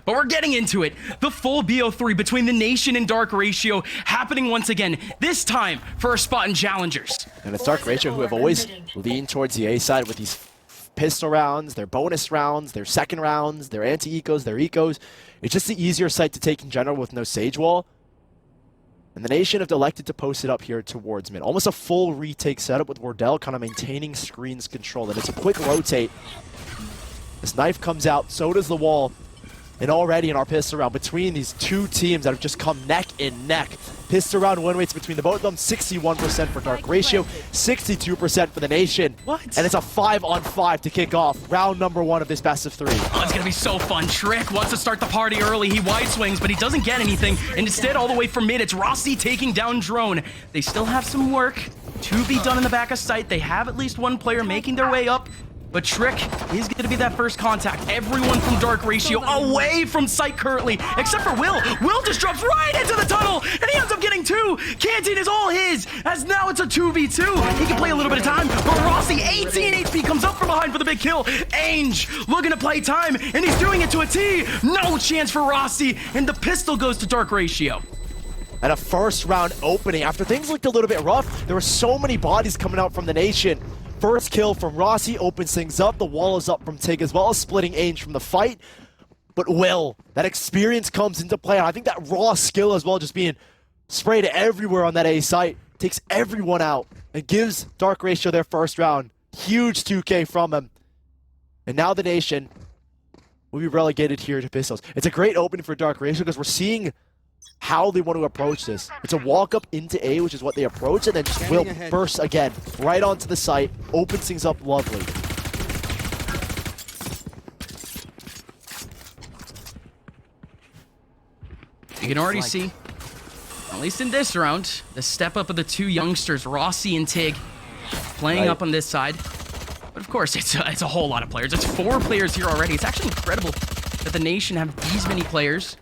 But we're getting into it. The full BO3 between the Nation and Dark Ratio happening once again, this time for a spot in Challengers. And it's Dark Ratio who have always leaned towards the A side with these pistol rounds, their bonus rounds, their second rounds, their anti-ecos, their ecos. It's just the easier site to take in general with no Sage Wall. And the Nation have elected to post it up here towards mid. Almost a full retake setup with Wardell kind of maintaining screens control. And it's a quick rotate. This knife comes out, so does the wall. And already in our pistol round between these two teams that have just come neck and neck. Pistol round win rates between the both of them, 61% for Dark Ratio, 62% for the Nation. What? And it's a 5-on-5 to kick off round number 1 of this best of 3. Oh, it's gonna be so fun. Trick wants to start the party early. He wide swings, but he doesn't get anything. And instead, all the way from mid, it's Rossi taking down Drone. They still have some work to be done in the back of sight. They have at least one player making their way up. But Trick is going to be that first contact. Everyone from Dark Ratio away from sight currently, except for Will. Will just drops right into the tunnel, and he ends up getting 2. Canteen is all his, as now it's a 2v2. He can play a little bit of time, but Rossi, 18 HP, comes up from behind for the big kill. Ainge looking to play time, and he's doing it to a T. No chance for Rossi, and the pistol goes to Dark Ratio. And a first round opening. After things looked a little bit rough, there were so many bodies coming out from the Nation. First kill from Rossi opens things up. The wall is up from Tig as well, splitting Ainge from the fight. But Will, that experience comes into play. And I think that raw skill as well, just being sprayed everywhere on that A site, takes everyone out and gives Dark Ratio their first round. Huge 2K from him. And now the Nation will be relegated here to pistols. It's a great opening for Dark Ratio because we're seeing how they want to approach this. It's a walk up into A, which is what they approach, and then just Will bursts again right onto the site, opens things up lovely. You can already see, at least in this round, the step up of the two youngsters, Rossi and Tig, playing up on this side. But of course, it's a whole lot of players. It's 4 players here already. It's actually incredible that the Nation have these many players.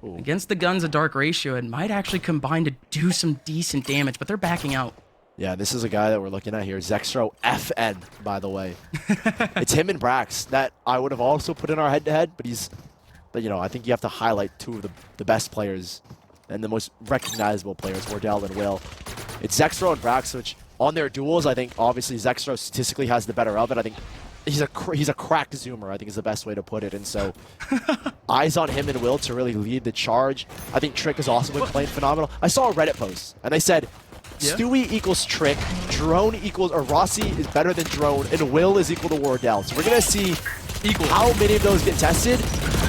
Ooh. Against the guns of Dark Ratio, it might actually combine to do some decent damage, but they're backing out. Yeah, this is a guy that we're looking at here, Zextro FN, by the way. It's him and Brax that I would have also put in our head-to-head, but you know, I think you have to highlight 2 of the best players and the most recognizable players, Wardell and Will. It's Zextro and Brax, which on their duels, I think obviously Zextro statistically has the better of it. I think he's a cracked zoomer, I think is the best way to put it. And so eyes on him and Will to really lead the charge. I think Trick has also been playing phenomenal. I saw a Reddit post and they said, Stewie equals Trick, Drone equals, or Rossi is better than Drone, and Will is equal to Wardell. So we're going to see how many of those get tested.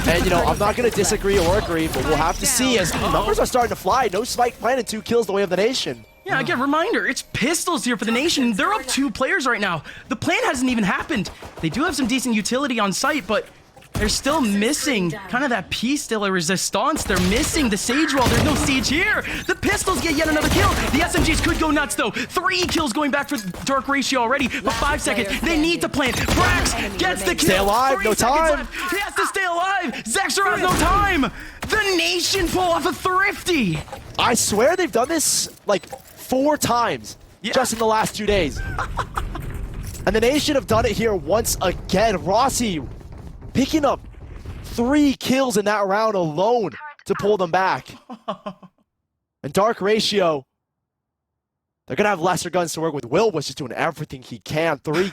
And, you know, I'm not going to disagree or agree, but we'll have to see as the numbers are starting to fly. No Spike plan and 2 kills the way of the Nation. Yeah, again, reminder, it's pistols here for the Nation. They're up 2 players right now. The plan hasn't even happened. They do have some decent utility on site, but they're still missing kind of that piece de la resistance. They're missing the Sage Wall. There's no Siege here. The pistols get yet another kill. The SMGs could go nuts, though. 3 kills going back for Dark Ratio already, but 5 seconds. They need to plant. Brax gets the kill. Stay alive, no time. Left. He has to stay alive. Zexer has no time. The Nation pull off a thrifty. I swear they've done this like 4 times just in the last 2 days. And the Nation have done it here once again. Rossi picking up 3 kills in that round alone to pull them back. And Dark Ratio, they're going to have lesser guns to work with. Will was just doing everything he can. 2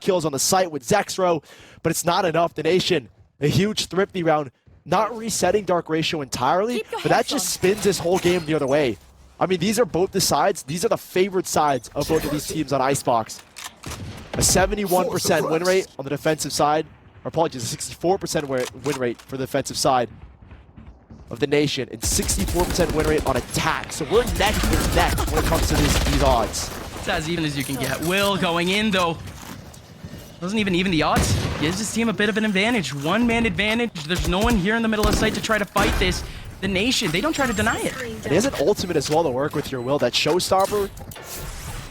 kills on the site with Zextro, but it's not enough. The Nation, a huge thrifty round, not resetting Dark Ratio entirely, but that just spins this whole game the other way. I mean, these are both the sides. These are the favored sides of both of these teams on Icebox. A 71% win rate on the defensive side. Or apologies, a 64% win rate for the defensive side of the Nation, and 64% win rate on attack. So we're neck and neck when it comes to these odds. It's as even as you can get. Will going in, though. Doesn't even the odds. Gives his team a bit of an advantage. 1-man advantage. There's no one here in the middle of the site to try to fight this. The Nation, they don't try to deny it. And he has an ultimate as well to work with your Will. That showstopper.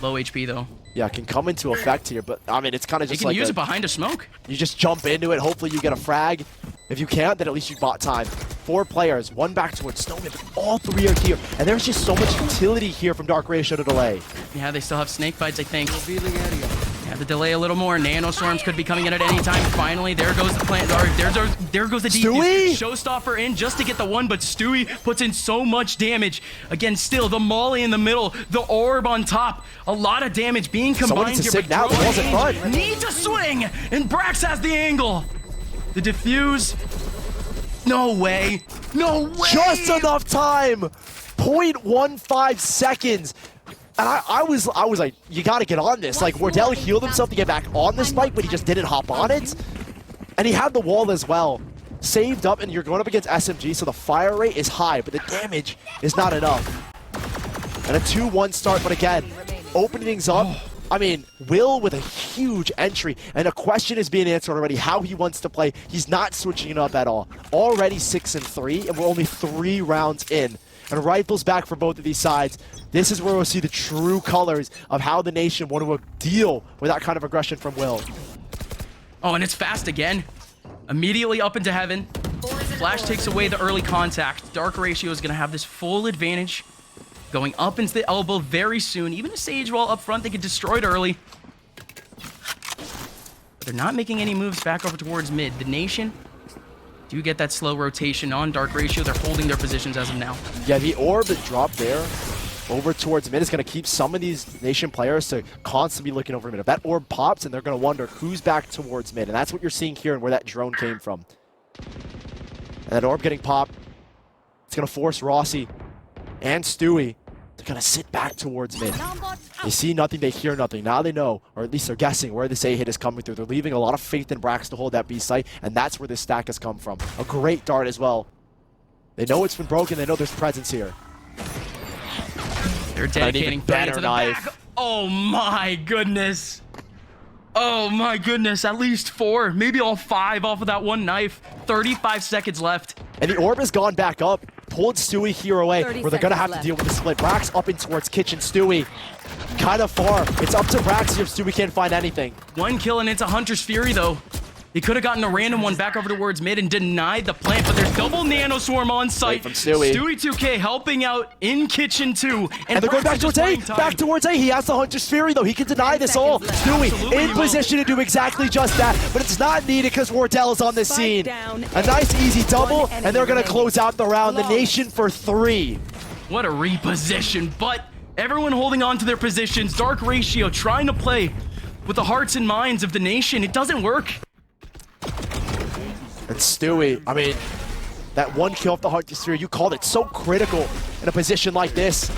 Low HP, though. Yeah, can come into effect here, but I mean, it's kind of just like... You can use it behind a smoke. You just jump into it, hopefully you get a frag. If you can't, then at least you bought time. 4 players, 1 back towards Snowman, but all 3 are here. And there's just so much utility here from Dark Ratio to delay. Yeah, they still have snake bites, I think. Have to delay a little more. Nanostorms could be coming in at any time. Finally, there goes the plant. There goes the Stewie? Showstopper in just to get the one, but Stewie puts in so much damage. Again, still the molly in the middle, the orb on top. A lot of damage being combined here. But now, was it fun? Needs a swing, and Brax has the angle. The diffuse. No way. No way. Just enough time. 0.15 seconds. And I was like, you got to get on this. Like, Wardell healed himself to get back on the spike, but he just didn't hop on it. And he had the wall as well. Saved up, and you're going up against SMG, so the fire rate is high, but the damage is not enough. And a 2-1 start, but again, opening things up. I mean, Will with a huge entry, and a question is being answered already, how he wants to play. He's not switching it up at all. Already 6-3, and we're only 3 rounds in. And rifles back for both of these sides. This is where we'll see the true colors of how the nation want to deal with that kind of aggression from Will. Oh, and it's fast again. Immediately up into heaven. Flash takes away the early contact. Dark Ratio is going to have this full advantage. Going up into the elbow very soon. Even a Sage Wall up front, they get destroyed early. But they're not making any moves back over towards mid. The nation do get that slow rotation on Dark Ratio. They're holding their positions as of now. Yeah, the orb that dropped there over towards mid is going to keep some of these nation players to constantly be looking over mid. If that orb pops, and they're going to wonder who's back towards mid. And that's what you're seeing here and where that drone came from. And that orb getting popped, it's going to force Rossi and Stewie to kind of sit back towards mid. They see nothing, they hear nothing. Now they know, or at least they're guessing where this A hit is coming through. They're leaving a lot of faith in Brax to hold that B site, and that's where this stack has come from. A great dart as well. They know it's been broken, they know there's presence here. They're dedicating better to the back. Oh my goodness. Oh my goodness, at least 4, maybe all 5 off of that one knife. 35 seconds left. And the orb has gone back up, pulled Stewie here away, where they're going to have to deal with the split. Brax up in towards kitchen. Stewie kind of far. It's up to Brax if Stewie can't find anything. 1 kill and it's a Hunter's Fury though. He could have gotten a random one back over towards mid and denied the plant, but there's double Nano Swarm on site. From Stewie. Stewie 2K helping out in kitchen too. And they're going back towards A. Back towards A. He has the Hunter's Fury though. He can deny this all. Stewie in position to do exactly just that, but it's not needed because Wardell is on the scene. A nice easy double, and they're going to close out the round. The nation for 3. What a reposition, but everyone holding on to their positions. Dark Ratio trying to play with the hearts and minds of the nation. It doesn't work. And Stewie, I mean, that 1 kill off the Hunter's Fury, you called it so critical in a position like this.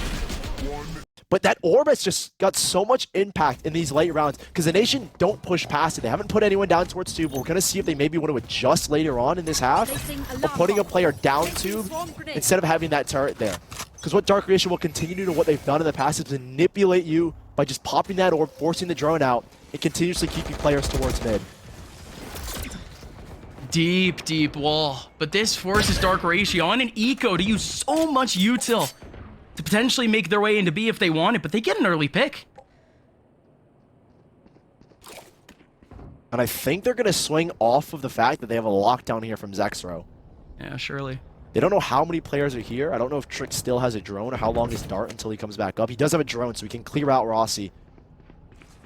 But that orb has just got so much impact in these late rounds because the nation don't push past it. They haven't put anyone down towards tube. We're going to see if they maybe want to adjust later on in this half of putting a player down tube instead of having that turret there. Because what Dark Ratio will continue to do, what they've done in the past, is manipulate you by just popping that orb, forcing the drone out, and continuously keeping players towards mid. Deep, deep wall. But this forces Dark Ratio on an eco to use so much util to potentially make their way into B if they want it, but they get an early pick. And I think they're going to swing off of the fact that they have a lockdown here from Zexro. Yeah, surely. They don't know how many players are here. I don't know if Trick still has a drone or how long is Dart until he comes back up. He does have a drone, so he can clear out Rossi.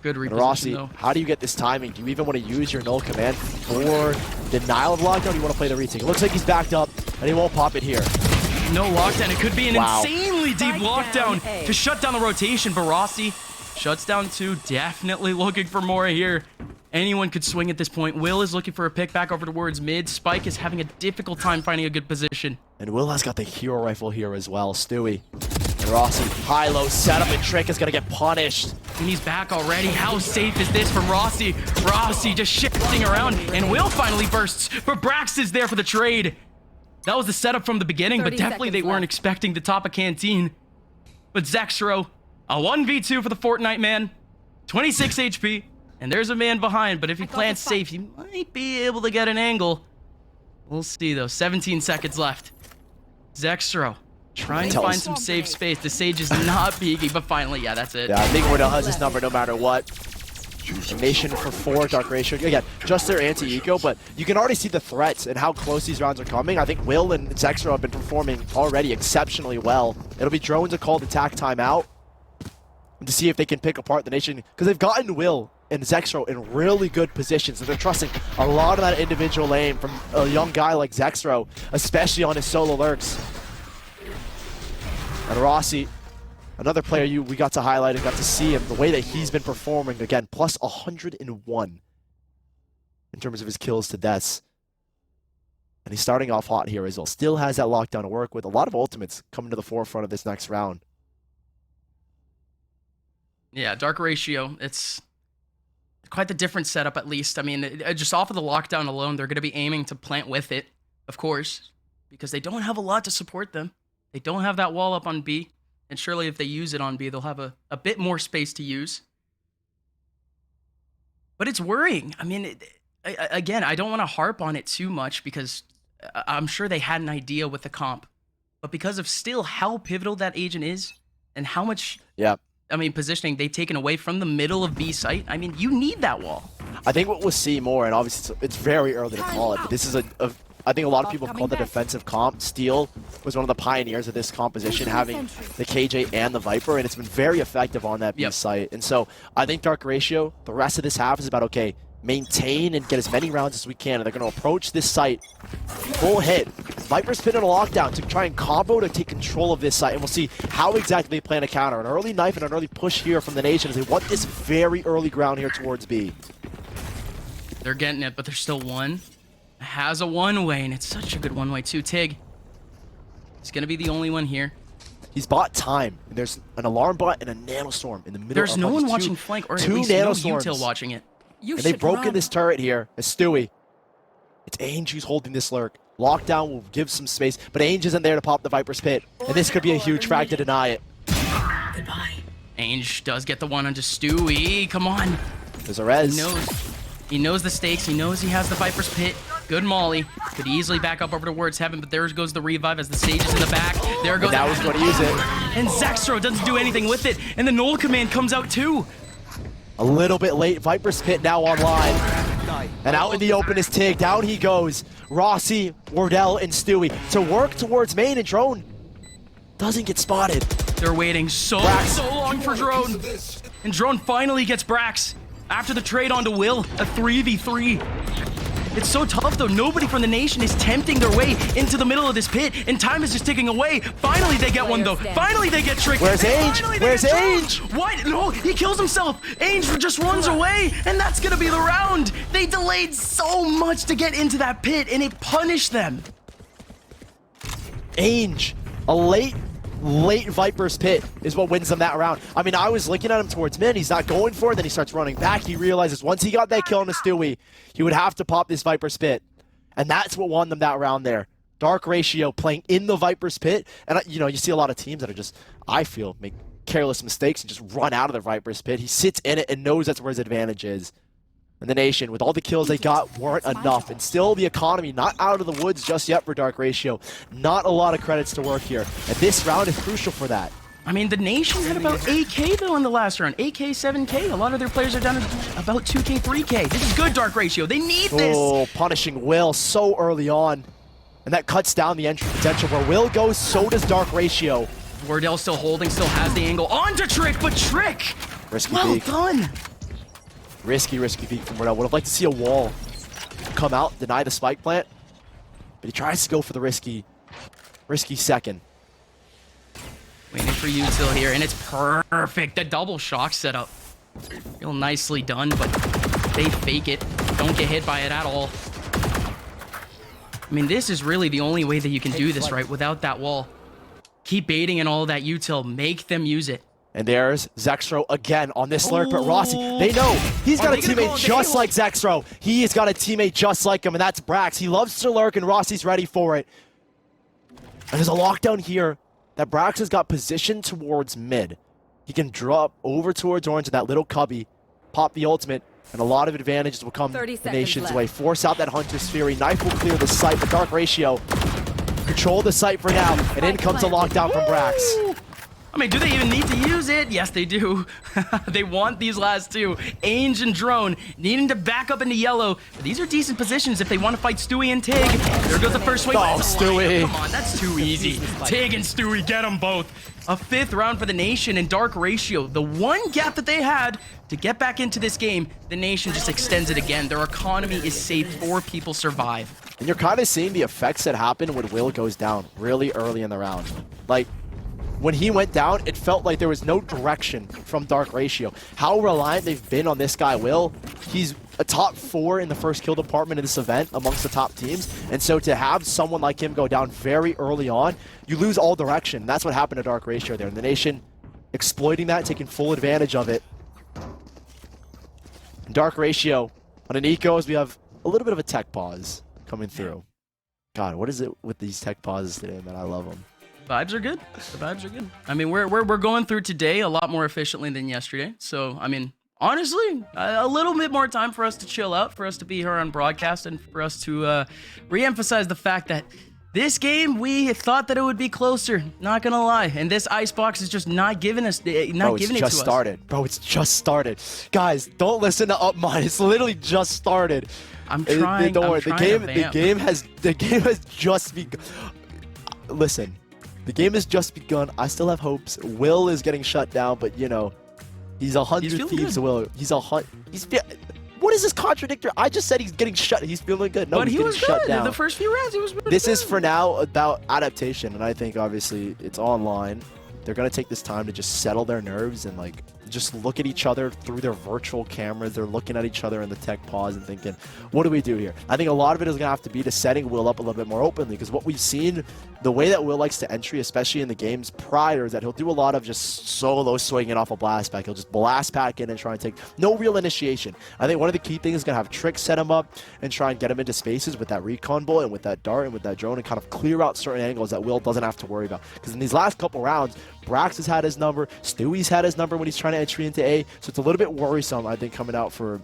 Good reposition, Rossi, though. how do you get this timing? Do you even want to use your null command for denial of lockdown? Or do you want to play the retake? It looks like he's backed up, and he won't pop it here. No lockdown. It could be an Wow. insanely deep lockdown to shut down the rotation, but Rossi shuts down 2. Definitely looking for more here. Anyone could swing at this point. Will is looking for a pick back over towards mid. Spike is having a difficult time finding a good position. And Will has got the hero rifle here as well. Stewie and Rossi, high-low setup, and Trick is going to get punished. And he's back already. How safe is this from Rossi? Rossi just shifting around, and Will finally bursts, but Brax is there for the trade. That was the setup from the beginning, but definitely they weren't expecting the top of Canteen. But Zexro, a 1v2 for the Fortnite man, 26 HP, and there's a man behind, but if he plants safe, he might be able to get an angle. We'll see, though. 17 seconds left. Zexro trying to find some safe space. The Sage is not peeking, but finally, yeah, that's it. Yeah, I think Wardell has this number no matter what. Nation for 4, Dark Ratio. Again, just their anti-eco, but you can already see the threats and how close these rounds are coming. I think Will and Zexro have been performing already exceptionally well. It'll be drones to call the attack timeout to see if they can pick apart the Nation, because they've gotten Will and Zexro in really good positions. So they're trusting a lot of that individual aim from a young guy like Zexro, especially on his solo lurks. And Rossi, another player we got to highlight and got to see him, the way that he's been performing, again, plus 101 in terms of his kills to deaths. And he's starting off hot here as well. Still has that lockdown to work with. A lot of ultimates coming to the forefront of this next round. Yeah, Dark Ratio, it's quite the different setup at least. I mean, just off of the lockdown alone, they're going to be aiming to plant with it, of course, because they don't have a lot to support them. They don't have that wall up on B, and surely if they use it on B, they'll have a bit more space to use. But it's worrying. I mean, again, I don't want to harp on it too much because I'm sure they had an idea with the comp. But because of still how pivotal that agent is and how much, I mean, positioning they've taken away from the middle of B site, I mean, you need that wall. I think what we'll see more, and obviously it's very early to call it, but this is I think a lot of people have called the defensive comp. Steel was one of the pioneers of this composition, having the KJ and the Viper, and it's been very effective on that B site. And so I think Dark Ratio, the rest of this half is about, okay, maintain and get as many rounds as we can, and they're going to approach this site full hit. Viper's been in a lockdown to try and combo to take control of this site, and we'll see how exactly they plan to counter. An early knife and an early push here from the Nation as they want this very early ground here towards B. They're getting it, but there's still one. Has a one-way, and it's such a good one-way too. Tig, he's going to be the only one here. He's bought time. And there's an alarm bot and a nanostorm in the middle. There's no one watching flank, or at least no util watching it. And they've broken this turret here as Stewie. It's Ainge who's holding this lurk. Lockdown will give some space, but Ainge isn't there to pop the Viper's pit. And this could be a huge frag to deny it. Goodbye. Ainge does get the one onto Stewie. Come on. There's a res. He knows the stakes. He knows he has the Viper's pit. Good Molly. Could easily back up over to Words Heaven, but there goes the revive as the Sage is in the back. There goes. That was going to use it. And Zexro doesn't do anything with it. And the Null command comes out too. A little bit late. Viper's pit now online. And out in the open is Tig. Down he goes. Rossi, Wardell, and Stewie to work towards main, and Drone doesn't get spotted. They're waiting so long for Drone. And Drone finally gets Brax. After the trade onto Will, a 3v3. It's so tough though. Nobody from the Nation is tempting their way into the middle of this pit, and time is just ticking away. Finally they get one though. Finally they get tricked. Where's Ainge? Where's Ainge? What? No, he kills himself. Ainge just runs away, and that's gonna be the round. They delayed so much to get into that pit, and it punished them. Ainge, a late Viper's pit is what wins them that round. I mean, I was looking at him towards mid. He's not going for it. Then he starts running back. He realizes once he got that kill on the Stewie, he would have to pop this Viper's pit. And that's what won them that round there. Dark Ratio playing in the Viper's pit. And, you know, you see a lot of teams that are just, I feel, make careless mistakes and just run out of the Viper's pit. He sits in it and knows that's where his advantage is. And the Nation, with all the kills they got, weren't enough. And still the economy not out of the woods just yet for Dark Ratio. Not a lot of credits to work here. And this round is crucial for that. I mean, the Nation had about 8K though in the last round. 8K, 7K. A lot of their players are down at about 2K, 3K. This is good, Dark Ratio. They need this. Oh, punishing Will so early on. And that cuts down the entry potential. Where Will goes, so does Dark Ratio. Wardell still holding, still has the angle. On to Trick, but Trick! Risky well peek. done. Risky peek from Wardell. Would have liked to see a wall come out, deny the spike plant. But he tries to go for the risky second. Waiting for util here, and it's perfect. The double shock setup. Real nicely done, but they fake it. Don't get hit by it at all. I mean, this is really the only way that you can do this, right? Without that wall. Keep baiting and all that util. Make them use it. And there's Zexro again on this lurk, but Rossi, they know he's got a teammate just like Zexro. He has got a teammate just like him, and that's Brax. He loves to lurk, and Rossi's ready for it. And there's a lockdown here that Brax has got positioned towards mid. He can drop over towards orange in that little cubby, pop the ultimate, and a lot of advantages will come the Nation's way. Force out that Hunter's Fury. Knife will clear the site, but Dark Ratio control the site for now, and in comes a lockdown from Brax. I mean, do they even need to use it? Yes, they do. They want these last two. Ainge and Drone needing to back up into yellow. But these are decent positions if they want to fight Stewie and Tig. There goes the first swing. Oh, Stewie. Come on, that's too easy. Tig and Stewie, get them both. A 5th round for the Nation and Dark Ratio. The one gap that they had to get back into this game, the Nation just extends it again. Their economy is safe. 4 people survive. And you're kind of seeing the effects that happen when Will goes down really early in the round. Like, when he went down, it felt like there was no direction from Dark Ratio. How reliant they've been on this guy, Will. He's a top 4 in the first kill department in this event amongst the top teams. And so to have someone like him go down very early on, you lose all direction. That's what happened to Dark Ratio there. And the Nation exploiting that, taking full advantage of it. And Dark Ratio on an Ecos, we have a little bit of a tech pause coming through. God, what is it with these tech pauses today, man? I love them. Vibes are good. The vibes are good. I mean, we're going through today a lot more efficiently than yesterday. So, I mean, honestly, a little bit more time for us to chill out, for us to be here on broadcast, and for us to re-emphasize the fact that this game, we thought that it would be closer. Not gonna lie, and this icebox is just not giving us, giving it to us. Bro, it's just started. Bro, it's just started. Guys, don't listen to Upmine. It's literally just started. I'm trying. Don't worry. The game has just begun. Listen. The game has just begun. I still have hopes. Will is getting shut down, but you know, he's 100 thieves. Will. He's what is this contradictor? I just said he's getting shut. He's feeling good. No, but he's he was getting shut down. The first few rounds, he was really This good. is for now about adaptation, and I think obviously it's online. They're gonna take this time to just settle their nerves and like just look at each other through their virtual cameras. They're looking at each other in the tech pause and thinking, what do we do here? I think a lot of it is gonna have to be to setting Will up a little bit more openly, because what we've seen, the way that Will likes to entry, especially in the games prior, is that he'll do a lot of just solo swinging off a blast pack. He'll just blast pack in and try and take no real initiation. I think one of the key things is gonna have Trick set him up and try and get him into spaces with that recon bullet and with that dart and with that drone and kind of clear out certain angles that Will doesn't have to worry about. Because in these last couple rounds, Brax has had his number, Stewie's had his number when he's trying to entry into A, so it's a little bit worrisome, I think, coming out for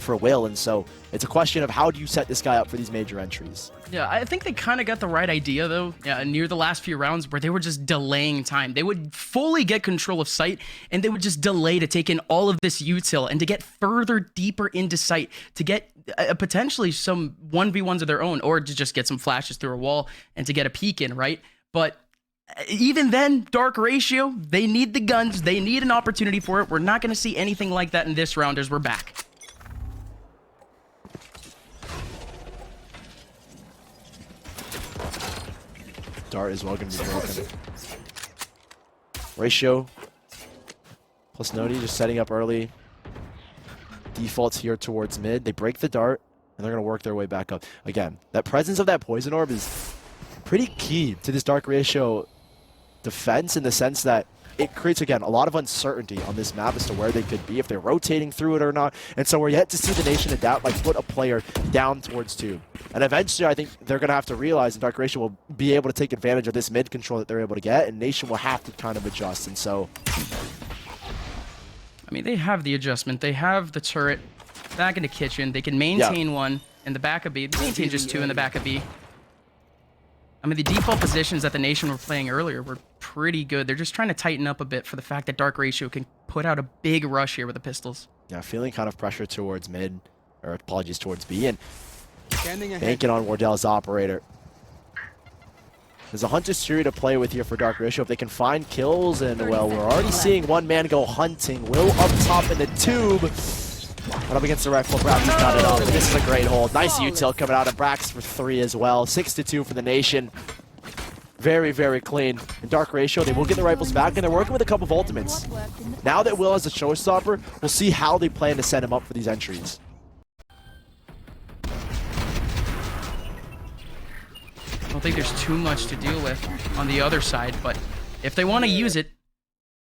Will, and so it's a question of how do you set this guy up for these major entries. Yeah, I think they kind of got the right idea, though, near the last few rounds where they were just delaying time. They would fully get control of site, and they would just delay to take in all of this util and to get further deeper into site, to get potentially some 1v1s of their own, or to just get some flashes through a wall and to get a peek in, right? But even then, Dark Ratio, they need the guns. They need an opportunity for it. We're not going to see anything like that in this round as we're back. Dart is well going to be broken. Ratio plus Nodi just setting up early. Defaults here towards mid. They break the dart, and they're going to work their way back up. Again, that presence of that poison orb is pretty key to this Dark Ratio defense, in the sense that it creates, again, a lot of uncertainty on this map as to where they could be, if they're rotating through it or not. And so we're yet to see the Nation adapt, like put a player down towards tube. And eventually I think they're going to have to realize, and Dark Ratio will be able to take advantage of this mid control that they're able to get, and Nation will have to kind of adjust. And so, I mean, they have the adjustment. They have the turret back in the kitchen. They can maintain one in the back of B. Maintain just 2 in the back of B. I mean, the default positions that the Nation were playing earlier were pretty good. They're just trying to tighten up a bit for the fact that Dark Ratio can put out a big rush here with the pistols. Yeah, feeling kind of pressure towards mid, or apologies, towards B, and banking on Wardell's operator. There's a Hunter's Fury to play with here for Dark Ratio. If they can find kills, and well, we're already seeing one man go hunting. Will up top in the tube. But up against the rifle, Brax has got it up. This is a great hold. Nice util coming out of Brax for 3 as well. 6-2 for the Nation. Very, very clean. And Dark Ratio, they will get the rifles back, and they're working with a couple of ultimates. Now that Will has a showstopper, we'll see how they plan to set him up for these entries. I don't think there's too much to deal with on the other side, but if they want to use it,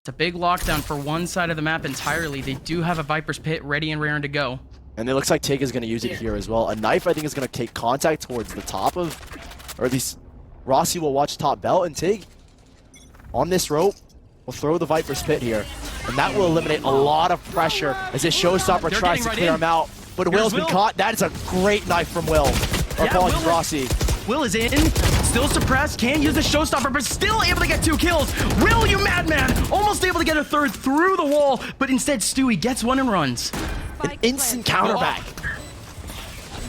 it's a big lockdown for one side of the map entirely. They do have a Viper's Pit ready and raring to go. And it looks like Tig is going to use it here as well. A knife, I think, is going to take contact towards the top of, or at least Rossi will watch top belt, and Tig on this rope will throw the Viper's Pit here. And that will eliminate a lot of pressure as this showstopper tries to clear him out. But Will's been caught. That is a great knife from Will. Or apologies, Rossi. Will is in, still suppressed, can't use the showstopper, but still able to get 2 kills. Will, you madman! Almost able to get a 3rd through the wall, but instead Stewie gets one and runs. An instant counterback.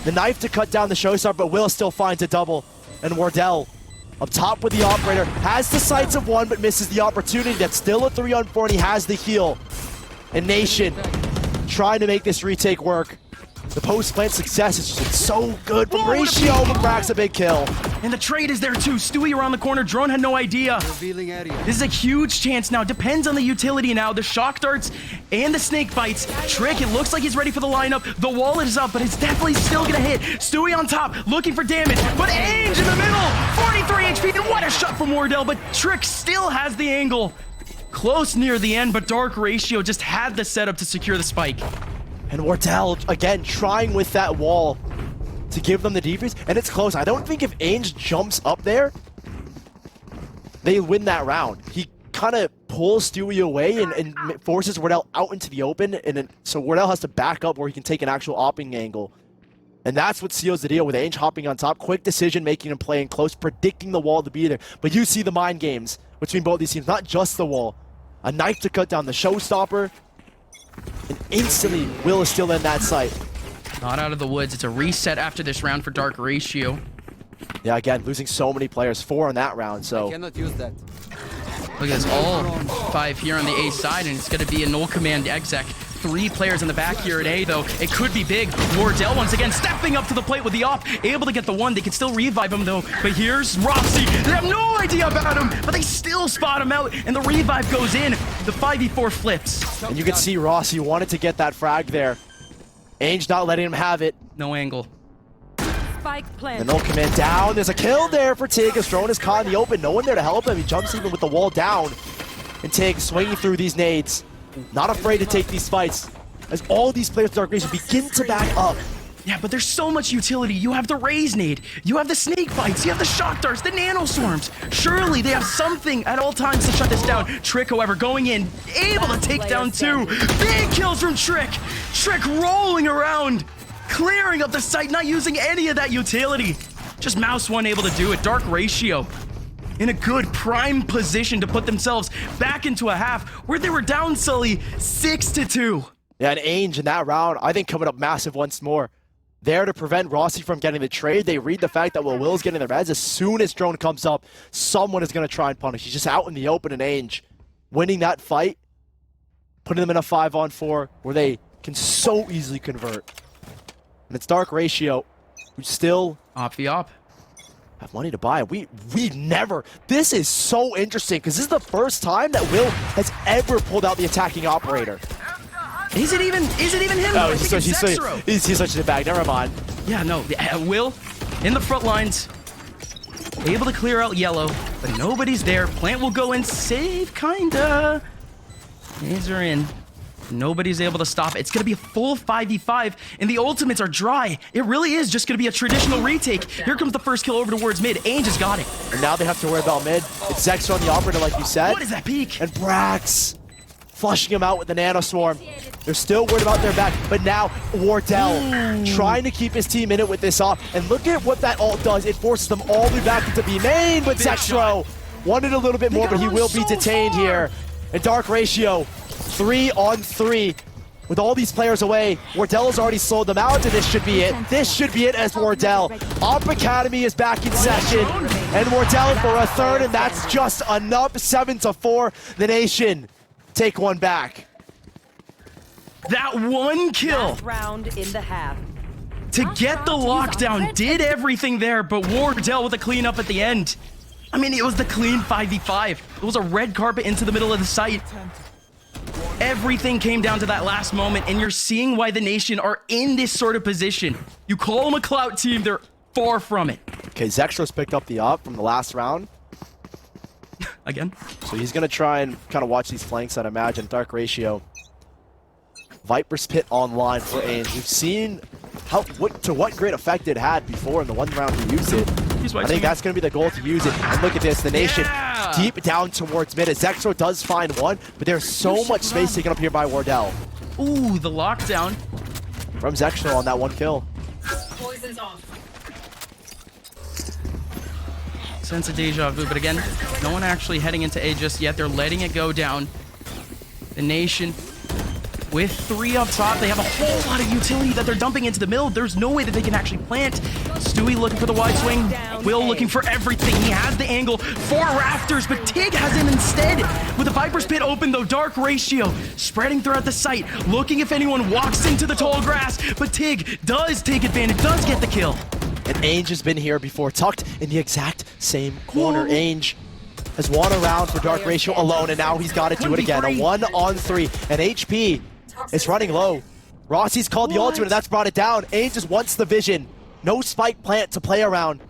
The knife to cut down the showstopper, but Will still finds a double. And Wardell, up top with the operator, has the sights of 1, but misses the opportunity. That's still a 3-on-4, and he has the heal. And Nation trying to make this retake work. The post-plant success is just so good from Ratio, but cracks a big kill. And the trade is there too. Stewie around the corner. Drone had no idea. This is a huge chance now. Depends on the utility now. The shock darts and the snake bites. Trick, it looks like he's ready for the lineup. The wallet is up, but it's definitely still gonna hit. Stewie on top, looking for damage. But Ainge in the middle, 43 HP, and what a shot from Wardell. But Trick still has the angle. Close near the end, but Dark Ratio just had the setup to secure the spike. And Wardell, again, trying with that wall to give them the defense, and it's close. I don't think if Ainge jumps up there, they win that round. He kind of pulls Stewie away and forces Wardell out into the open, and then, so Wardell has to back up where he can take an actual opping angle. And that's what seals the deal with Ainge hopping on top. Quick decision making and playing close, predicting the wall to be there. But you see the mind games between both these teams, not just the wall. A knife to cut down the showstopper, and instantly Will is still in that site. Not out of the woods. It's a reset after this round for Dark Ratio. Yeah, again, losing so many players, 4 in that round, so. I cannot use that. Look at this, all 5 here on the A side, and it's going to be a null command exec. 3 players in the back here at A, though. It could be big. Wardell once again stepping up to the plate with the op, able to get the 1. They can still revive him, though. But here's Rossi. They have no idea about him, but they still spot him out, and the revive goes in. The 5v4 flips. And you can see Rossi wanted to get that frag there. Ainge not letting him have it. No angle. Spike plant. The null command down. There's a kill there for Tig. As Drone is caught in the open. No one there to help him. He jumps even with the wall down. And Tig swinging through these nades. Not afraid to take these fights. As all these players with Dark Ratio begin to back up. Yeah, but there's so much utility. You have the Raise Nade, you have the Snake Bites, you have the Shock Darts, the Nano Swarms. Surely they have something at all times to shut this down. Trick, however, going in, able to take down 2. Big kills from Trick. Trick rolling around, clearing up the site, not using any of that utility. Just Mouse 1 able to do it. Dark Ratio in a good prime position to put themselves back into a half where they were down, Sully, 6-2. Yeah, and Ainge in that round, I think coming up massive once more. There to prevent Rossi from getting the trade. They read the fact that Will's getting the reds. As soon as Drone comes up, someone is going to try and punish. He's just out in the open, and Ainge winning that fight, putting them in a 5-on-4 where they can so easily convert. And it's Dark Ratio, who still Op v op. have money to buy. We never. This is so interesting because this is the first time that Will has ever pulled out the attacking operator. Is it even him? Oh, I think it's Zexro. he's such a bag. Never mind. Yeah, no. Will in the front lines, able to clear out yellow, but nobody's there. Plant will go in, save, kinda. Nades are in. Nobody's able to stop it. It's gonna be a full 5v5, and the ultimates are dry. It really is just gonna be a traditional retake. Here comes the first kill over towards mid. Ainge has got it. And now they have to worry about mid. It's Zexro on the operator, like you said. What is that peak? And Brax flushing him out with the Nano Swarm. They're still worried about their back, but now Wardell trying to keep his team in it with this off. And look at what that ult does. It forces them all the way back into B main, but Zexro wanted a little bit more, but he will be detained here. And Dark Ratio, 3-on-3. With all these players away, Wardell has already slowed them out, and this should be it. This should be it as Wardell. Op Academy is back in session, and Wardell for a 3rd, and that's just enough. 7-4. The Nation take one back. That 1 kill Last round in the half. to get the lockdown did everything there, but Wardell with a cleanup at the end. I mean, it was the clean 5v5. It was a red carpet into the middle of the site. Everything came down to that last moment, and you're seeing why the Nation are in this sort of position. You call them a clout team, they're far from it. Okay, Zexro's picked up the op from the last round. Again? So he's going to try and kind of watch these flanks, I'd imagine. Dark Ratio. Viper's Pit online for Ainge. We've seen what great effect it had before in the 1 round he used it. I think that's going to be the goal, to use it. And look at this, the Nation deep down towards mid. Zexro does find 1, but there's so much space taken up here by Wardell. Ooh, the lockdown. From Zexro on that 1 kill. Poison's off. sense of deja vu, but again, no one actually heading into A just yet. They're letting it go down. The Nation with 3 up top. They have a whole lot of utility that they're dumping into the middle. There's no way that they can actually plant. Stewie looking for the wide swing. Will looking for everything. He has the angle for Rafters, but Tig has him instead. With the Viper's Pit open, though, Dark Ratio spreading throughout the site, looking if anyone walks into the tall grass, but Tig does take advantage, does get the kill. And Ainge has been here before, tucked in the exact same corner. Ainge has won a round for Dark Ratio alone, and now he's got to do it again. A 1-on-3, and HP is running low. Rossi's called the ultimate, and that's brought it down. Ainge just wants the vision. No spike plant to play around.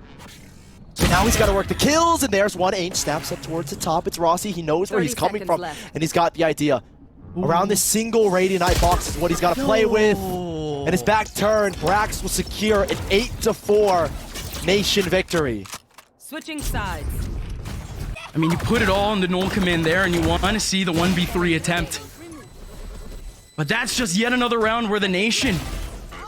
So now he's got to work the kills, and there's one. Ainge snaps up towards the top. It's Rossi. He knows where he's coming from, and he's got the idea. Around this single Radiant box is what he's got to play with. And his back turn, Brax will secure an 8-4 Nation victory. Switching sides. I mean, you put it all in the null command there, and you want to see the 1v3 attempt. But that's just yet another round where the Nation,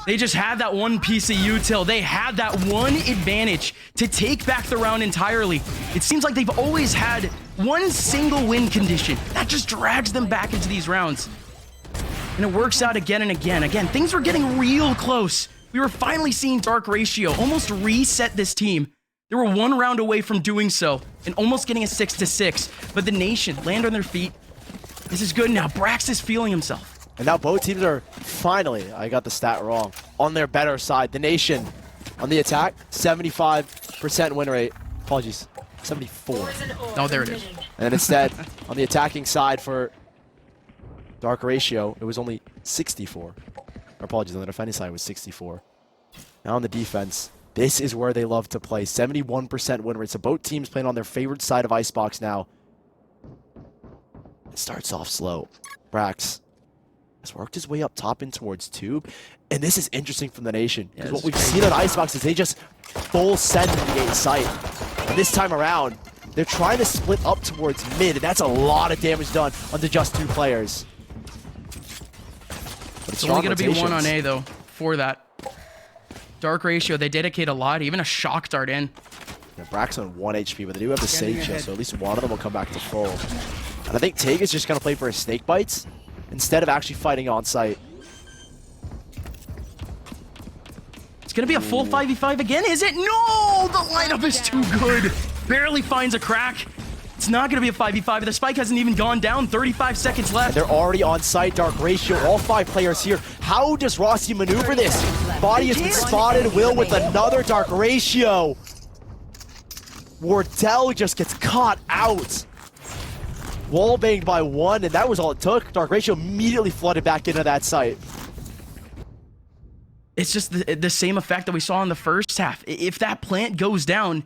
they just had that one piece of util. They had that one advantage to take back the round entirely. It seems like they've always had one single win condition that just drags them back into these rounds. And it works out again and again. Again, things were getting real close. We were finally seeing Dark Ratio almost reset this team. They were 1 round away from doing so and almost getting a 6-6. But the Nation land on their feet. This is good now. Brax is feeling himself. And now both teams are finally, I got the stat wrong, on their better side. The Nation on the attack, 75% win rate. Apologies, 74. Oh, there it is. And instead, on the attacking side for Dark Ratio, it was only 64. Or apologies, on the defending side it was 64. Now on the defense, this is where they love to play. 71% win rate. So both teams playing on their favorite side of Icebox now. It starts off slow. Brax has worked his way up top in towards Tube. And this is interesting from the Nation. Because what we've seen on Icebox is they just full send from the gate site. And this time around, they're trying to split up towards mid. And that's a lot of damage done onto just 2 players. But it's only going to be 1 on A, though, for that. Dark Ratio, they dedicate a lot, even a shock dart in. Yeah, Brax on 1 HP, but they do have the Sage Shield, so at least one of them will come back to full. And I think Tig is just going to play for his snake bites instead of actually fighting on site. It's going to be a full 5v5 again, is it? No! The lineup is too good. Barely finds a crack. It's not going to be a 5v5. The spike hasn't even gone down. 35 seconds left. And they're already on site. Dark Ratio, all 5 players here. How does Rossi maneuver this? Body has been spotted. Will with another Dark Ratio. Wardell just gets caught out. Wall banged by 1, and that was all it took. Dark Ratio immediately flooded back into that site. It's just the same effect that we saw in the first half. If that plant goes down,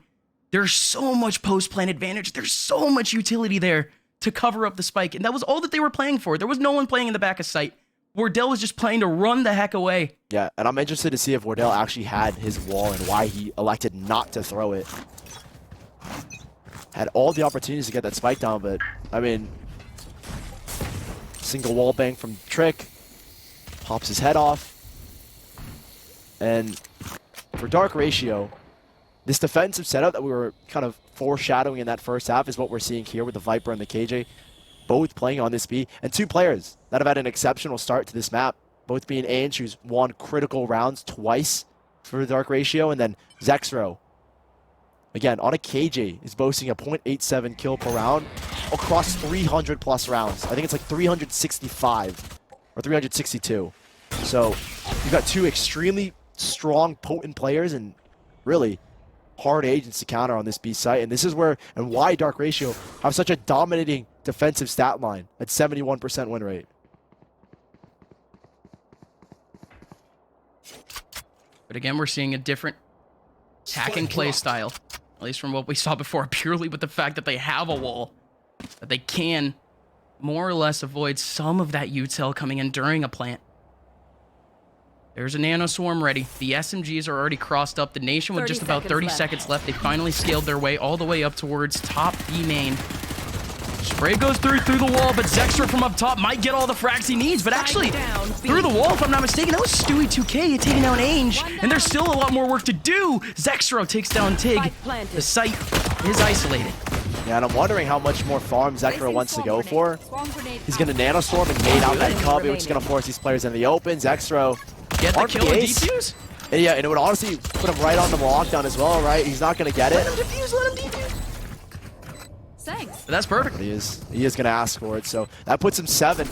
there's so much post-plant advantage. There's so much utility there to cover up the spike. And that was all that they were playing for. There was no one playing in the back of sight. Wardell was just playing to run the heck away. Yeah, and I'm interested to see if Wardell actually had his wall and why he elected not to throw it. Had all the opportunities to get that spike down, but, I mean, single wall bang from Trick. Pops his head off. And for Dark Ratio, this defensive setup that we were kind of foreshadowing in that first half is what we're seeing here with the Viper and the KJ, both playing on this B, and 2 players that have had an exceptional start to this map, both being Ainge, who's won critical rounds twice for the Dark Ratio, and then Zexro, again, on a KJ, is boasting a 0.87 kill per round across 300 plus rounds. I think it's like 365 or 362. So you've got 2 extremely strong, potent players and really hard agents to counter on this B site, and this is where and why Dark Ratio have such a dominating defensive stat line at 71% win rate. But again, we're seeing a different attacking play style, at least from what we saw before, purely with the fact that they have a wall, that they can more or less avoid some of that util coming in during a plant. There's a Nano Swarm ready. The SMGs are already crossed up. The Nation with just about 30 seconds left. They finally scaled their way all the way up towards top B main. Spray goes through the wall, but Zextra from up top might get all the frags he needs. But actually, through the wall, if I'm not mistaken, that was Stewie 2K taking down Ainge, and there's still a lot more work to do. Zextra takes down Tig. The site is isolated. Yeah, and I'm wondering how much more farm Zextra wants to go for. He's going to Nanostorm and nade out that cubby, which is going to force these players into the open. Zextra get the kill and defuse? Yeah, and it would honestly put him right on the lockdown as well, right? He's not going to get it. Let him defuse. Thanks. But that's perfect. But he is going to ask for it. So that puts him 7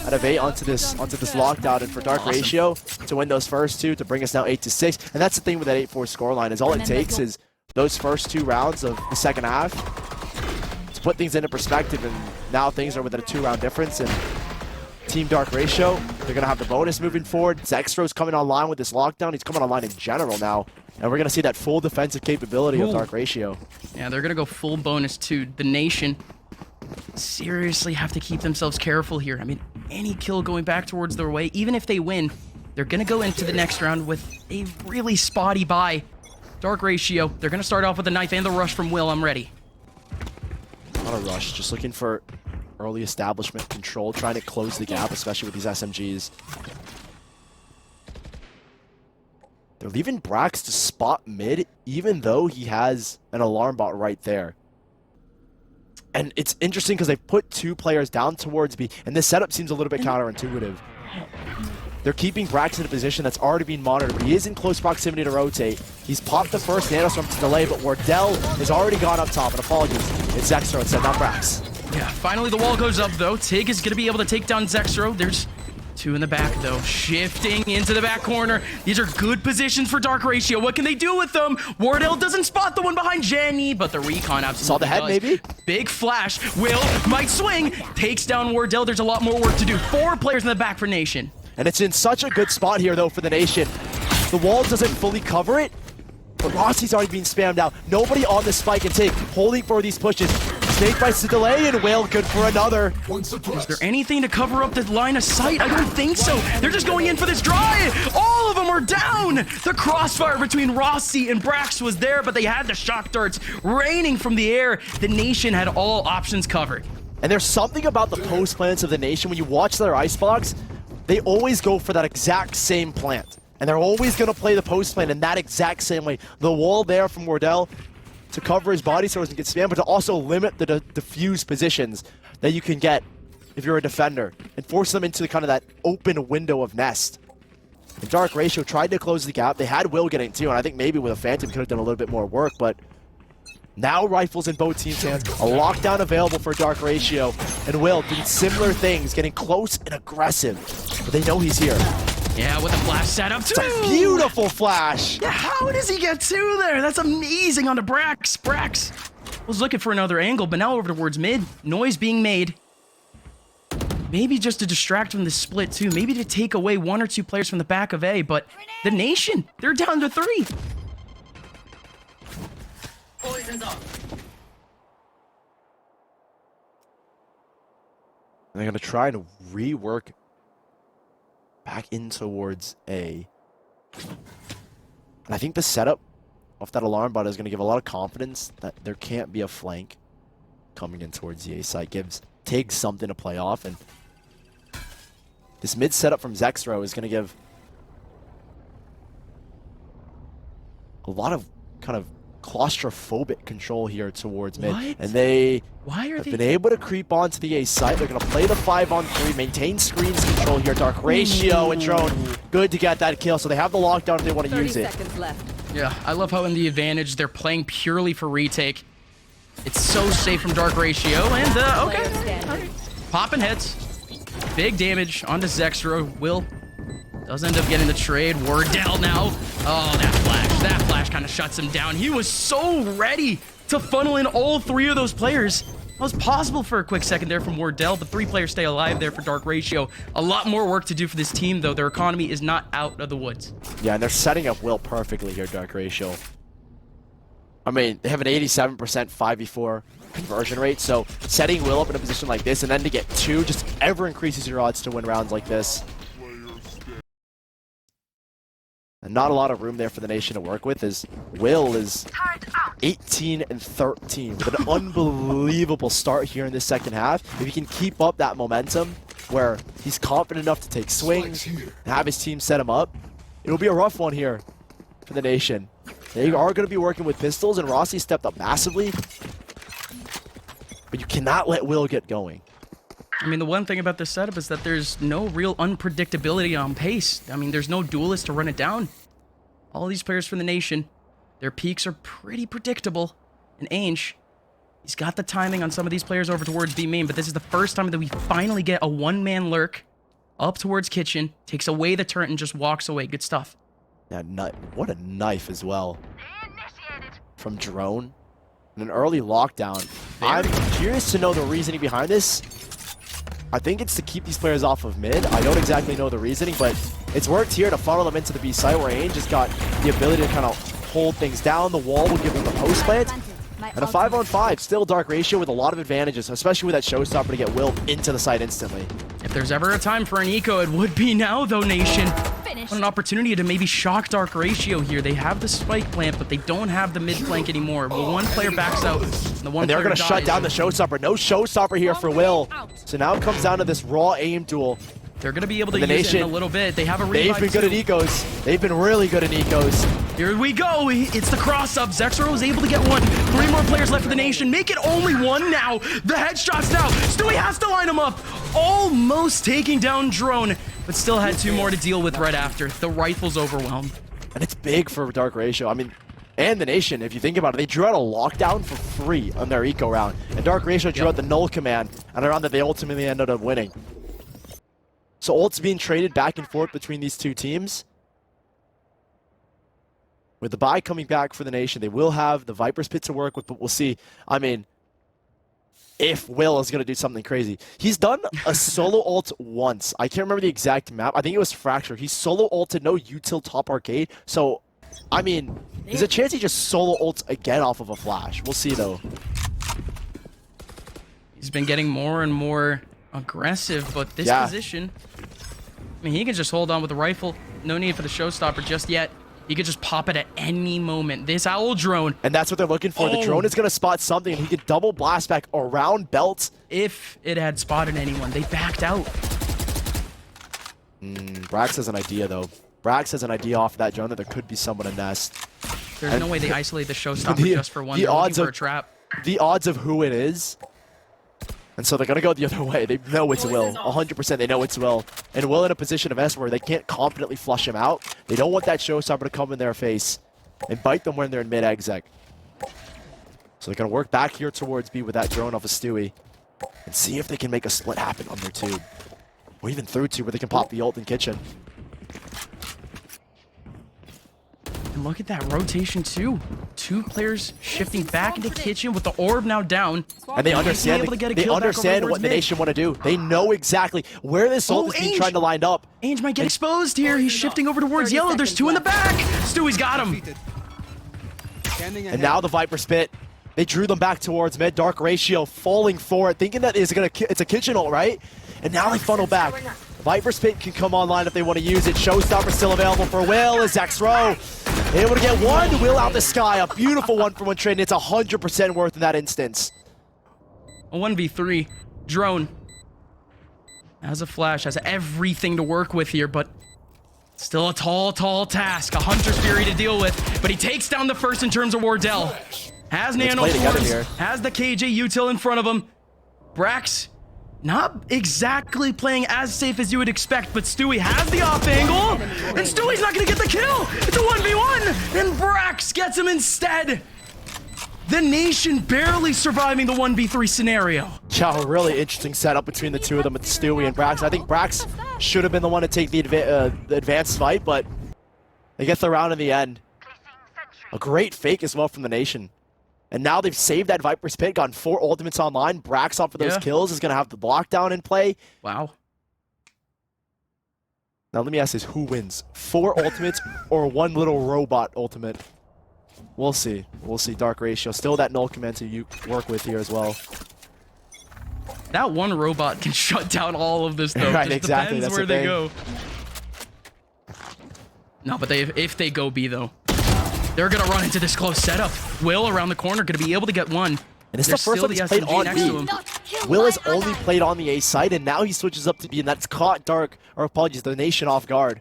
out of 8 onto this lockdown. And for Dark Ratio to win those first 2 to bring us now 8-6. And that's the thing with that 8-4 scoreline is all it takes is those first 2 rounds of the second half to put things into perspective. And now things are within a 2-round difference. And Team Dark Ratio, they're going to have the bonus moving forward. Zextra's coming online with this lockdown. He's coming online in general now. And we're going to see that full defensive capability of Dark Ratio. Yeah, they're going to go full bonus too. The Nation seriously have to keep themselves careful here. I mean, any kill going back towards their way, even if they win, they're going to go into the next round with a really spotty buy. Dark Ratio, they're going to start off with the knife and the rush from Will. I'm ready. Not a rush, just looking for early establishment control, trying to close the gap, especially with these SMGs. They're leaving Brax to spot mid, even though he has an alarm bot right there. And it's interesting because they've put 2 players down towards B, and this setup seems a little bit counterintuitive. They're keeping Brax in a position that's already being monitored. He is in close proximity to rotate. He's popped the first Nanostorm to delay, but Wardell has already gone up top. And apologies, it's Zextra instead, not Brax. Yeah, finally the wall goes up, though. Tig is going to be able to take down Zextra. There's 2 in the back, though. Shifting into the back corner. These are good positions for Dark Ratio. What can they do with them? Wardell doesn't spot the one behind Jenny, but the recon absolutely saw the head, does. maybe? Big flash. Will might swing. Takes down Wardell. There's a lot more work to do. 4 players in the back for Nation. And it's in such a good spot here, though, for the Nation. The wall doesn't fully cover it, but Rossi's already being spammed out. Nobody on the spike and Tig holding for these pushes. Snake bites the delay, and Whale good for another. Is there anything to cover up the line of sight? I don't think so. They're just going in for this drive. All of them are down. The crossfire between Rossi and Brax was there, but they had the shock darts raining from the air. The Nation had all options covered. And there's something about the post plants of the Nation. When you watch their icebox, they always go for that exact same plant. And they're always going to play the post plant in that exact same way. The wall there from Wardell to cover his body so he doesn't get spammed, but to also limit the diffuse positions that you can get if you're a defender and force them into kind of that open window of nest. And Dark Ratio tried to close the gap. They had Will getting 2, and I think maybe with a Phantom could have done a little bit more work, but now rifles in both teams' hands. A lockdown available for Dark Ratio, and Will doing similar things, getting close and aggressive, but they know he's here. Yeah, with a flash setup too. It's a beautiful flash. Yeah, how does he get 2 there? That's amazing onto Brax. Brax was looking for another angle, but now over towards mid. Noise being made. Maybe just to distract from the split too. Maybe to take away 1 or 2 players from the back of A, but the Nation, they're down to 3. Poison's off. They're going to try to rework back in towards A. And I think the setup of that alarm bot is going to give a lot of confidence that there can't be a flank coming in towards the A site. Gives Tig something to play off, and this mid setup from Zextra is going to give a lot of kind of claustrophobic control here towards mid. What? And they Why are have they been able to creep onto the A site. They're going to play the 5-on-3, maintain screens control here. Dark Ratio and Drone, good to get that kill. So they have the lockdown if they want to use it. 30 seconds left. Yeah, I love how in the advantage they're playing purely for retake. It's so safe from Dark Ratio, and okay. Popping hits. Big damage onto Zextra. Will does end up getting the trade. Wardell now. Oh, that flash kind of shuts him down. He was so ready to funnel in all 3 of those players. That was possible for a quick second there from Wardell, but 3 players stay alive there for Dark Ratio. A lot more work to do for this team, though. Their economy is not out of the woods. Yeah, and they're setting up Will perfectly here, Dark Ratio. I mean, they have an 87% 5v4 conversion rate, so setting Will up in a position like this and then to get 2 just ever increases your odds to win rounds like this. And not a lot of room there for the Nation to work with, as Will is 18-13 with an unbelievable start here in this second half. If he can keep up that momentum where he's confident enough to take swings and have his team set him up, it'll be a rough one here for the Nation. They are going to be working with pistols, and Rossi stepped up massively. But you cannot let Will get going. I mean, the one thing about this setup is that there's no real unpredictability on pace. I mean, there's no duelist to run it down. All these players from the Nation, their peaks are pretty predictable. And Ainge, he's got the timing on some of these players over towards B main, but this is the first time that we finally get a one-man lurk up towards Kitchen, takes away the turret and just walks away. Good stuff. Yeah, what a knife as well. From Drone. And an early lockdown. I'm curious to know the reasoning behind this. I think it's to keep these players off of mid. I don't exactly know the reasoning, but it's worked here to funnel them into the B site where Ainge has got the ability to kind of hold things down. The wall will give them the post plant. And a 5-on-5, still Dark Ratio with a lot of advantages, especially with that showstopper to get Will into the site instantly. If there's ever a time for an eco, it would be now, though, Nation. What an opportunity to maybe shock Dark Ratio here. They have the spike plant, but they don't have the mid flank anymore. Well, one player backs out, and they're going to shut down the showstopper. No showstopper here for Will. So now it comes down to this raw aim duel. They're going to be able to use it in a little bit. They have a revive. They've been good at ecos. They've been really good at ecos. Here we go. It's the cross-up. Zexro is able to get one. 3 more players left for the Nation. Make it only 1 now. The headshots now. Stewie has to line them up. Almost taking down Drone, but still had 2 more to deal with right after. The rifle's overwhelmed. And it's big for Dark Ratio. I mean, and the Nation, if you think about it, they drew out a lockdown for free on their eco round. And Dark Ratio drew out the null command on a round that they ultimately ended up winning. So ults being traded back and forth between these two teams. With the buy coming back for the Nation, they will have the Viper's Pit to work with, but we'll see. I mean, if Will is going to do something crazy. He's done a solo ult once. I can't remember the exact map. I think it was Fracture. He solo ulted, no util top arcade. So, I mean, there's a chance he just solo ults again off of a flash. We'll see, though. He's been getting more and more aggressive, but this position, I mean, he can just hold on with the rifle. No need for the showstopper just yet. He could just pop it at any moment. This owl drone. And that's what they're looking for. The drone is going to spot something, and he could double blast back around belts. If it had spotted anyone, they backed out. Brax has an idea, though. Brax has an idea off of that drone that there could be someone in Nest. There's no way they isolate the showstopper just for one. They're looking for a trap. The odds of who it is. And so they're going to go the other way. They know it's Will. 100% they know it's Will. And Will in a position of S where they can't confidently flush him out. They don't want that showstopper to come in their face and bite them when they're in mid-exec. So they're going to work back here towards B with that drone off of Stewie. And see if they can make a split happen under tube. Or even through tube where they can pop the ult in kitchen. And look at that rotation too. 2 players shifting back into kitchen with the orb now down. And they understand what the Nation want to do. They know exactly where this ult is being trying to line up. Ainge might get exposed here. He's shifting over towards yellow. There's 2 in the back. Stewie's got him. And now the Viper Spit. They drew them back towards mid. Dark Ratio falling for it, thinking that it's a kitchen ult, right? And now they funnel back. Viper Spit can come online if they want to use it. Showstopper still available for Will as Zexro able to get one. Will out the sky. A beautiful 1-for-1 trade, and it's 100% worth in that instance. A 1v3. Drone has a flash, has everything to work with here, but still a tall task. A Hunter's Fury to deal with, but he takes down the first in terms of Wardell. Has nano force, has the KJ util in front of him. Brax not exactly playing as safe as you would expect, but Stewie has the off angle, and Stewie's not going to get the kill. It's a 1v1, and Brax gets him instead. The Nation barely surviving the 1v3 scenario. Yeah, a really interesting setup between the two of them with Stewie and Brax. I think Brax should have been the one to take the advanced fight, but they get the round in the end. A great fake as well from the Nation. And now they've saved that Viper's Pit, gotten 4 ultimates online. Brax off for those kills is going to have the lockdown in play. Wow. Now let me ask this, who wins? 4 ultimates or 1 little robot ultimate? We'll see. We'll see. Dark Ratio. Still that null command to you work with here as well. That one robot can shut down all of this, though. Right, Just exactly. depends That's where they go. No, but if they go B, though, they're going to run into this close setup. Will around the corner, going to be able to get one. And this is the first time he's played on B. Will has only played on the A side, and now he switches up to B, and that's caught Dark, or apologies, the Nation off guard.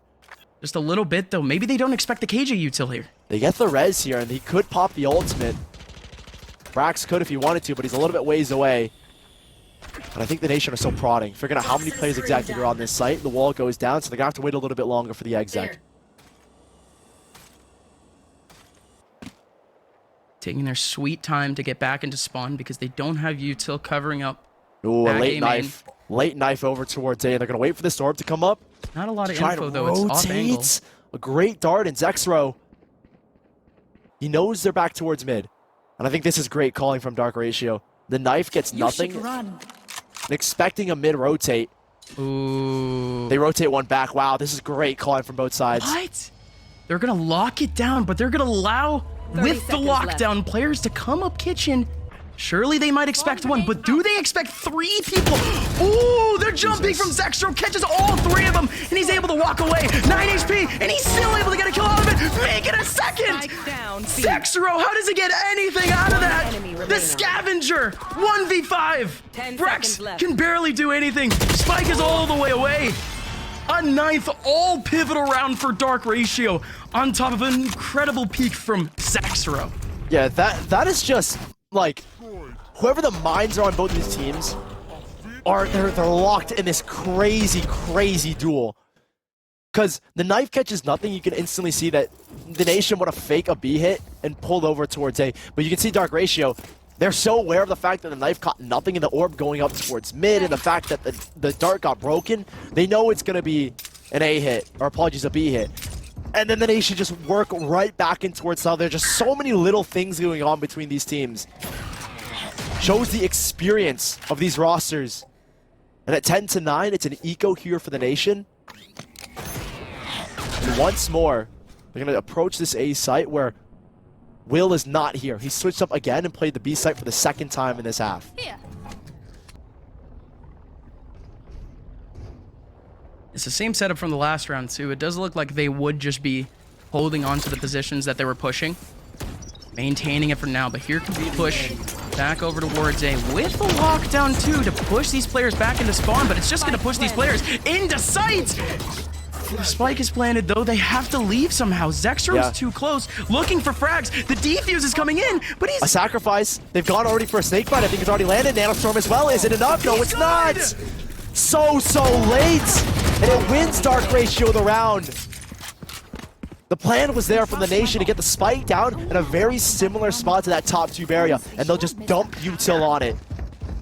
Just a little bit, though. Maybe they don't expect the KJ util here. They get the res here, and he could pop the ultimate. Brax could if he wanted to, but he's a little bit ways away. And I think the Nation are still prodding, figuring out how many players exactly are on this site. The wall goes down, so they're going to have to wait a little bit longer for the exec. Taking their sweet time to get back into spawn because they don't have util covering up. Ooh, a late knife. Late knife over towards A, and they're going to wait for this orb to come up. Not a lot of info, though. It's off angle. A great dart, and Zexro, he knows they're back towards mid. And I think this is great calling from Dark Ratio. The knife gets nothing. And expecting a mid rotate. Ooh. They rotate one back. Wow, this is great calling from both sides. What? They're going to lock it down, but they're going to allow, with the lockdown, players to come up kitchen. Surely they might expect one, but do they expect 3 people? Ooh, they're jumping from Zexro, catches all 3 of them, and he's able to walk away. 9 HP, and he's still able to get a kill out of it. Make it a second. Zexro, how does he get anything out of that? The scavenger, 1v5. Brex can barely do anything. Spike is all the way away. A 9th all pivotal round for Dark Ratio on top of an incredible peak from Zexro. Yeah, that is just like whoever the minds are on both these teams they're locked in this crazy duel. Because the knife catches nothing, you can instantly see that the Nation would have faked a B hit and pulled over towards A. But you can see Dark Ratio, they're so aware of the fact that the knife caught nothing in the orb going up towards mid, and the fact that the dart got broken, they know it's going to be an A hit, or apologies, a B hit. And then the Nation just work right back in towards south. There's just so many little things going on between these teams. Shows the experience of these rosters. And at 10-9, it's an eco here for the Nation. And once more, they're going to approach this A site where Will is not here. He switched up again and played the B site for the 2nd time in this half. Yeah. It's the same setup from the last round, too. It does look like they would just be holding on to the positions that they were pushing. Maintaining it for now, but here comes the push back over towards A with the lockdown, too, to push these players back into spawn, but it's just going to push these players into sight! The spike is planted, though. They have to leave somehow. Zexro's too close, looking for frags. The defuse is coming in, but he's... A sacrifice. They've gone already for a snake bite. I think it's already landed. Nanostorm as well. Is it enough? No, it's not! So late! And it wins Dark Ratio the round. The plan was there from the Nation to get the spike down in a very similar spot to that top 2 area, and they'll just dump util on it.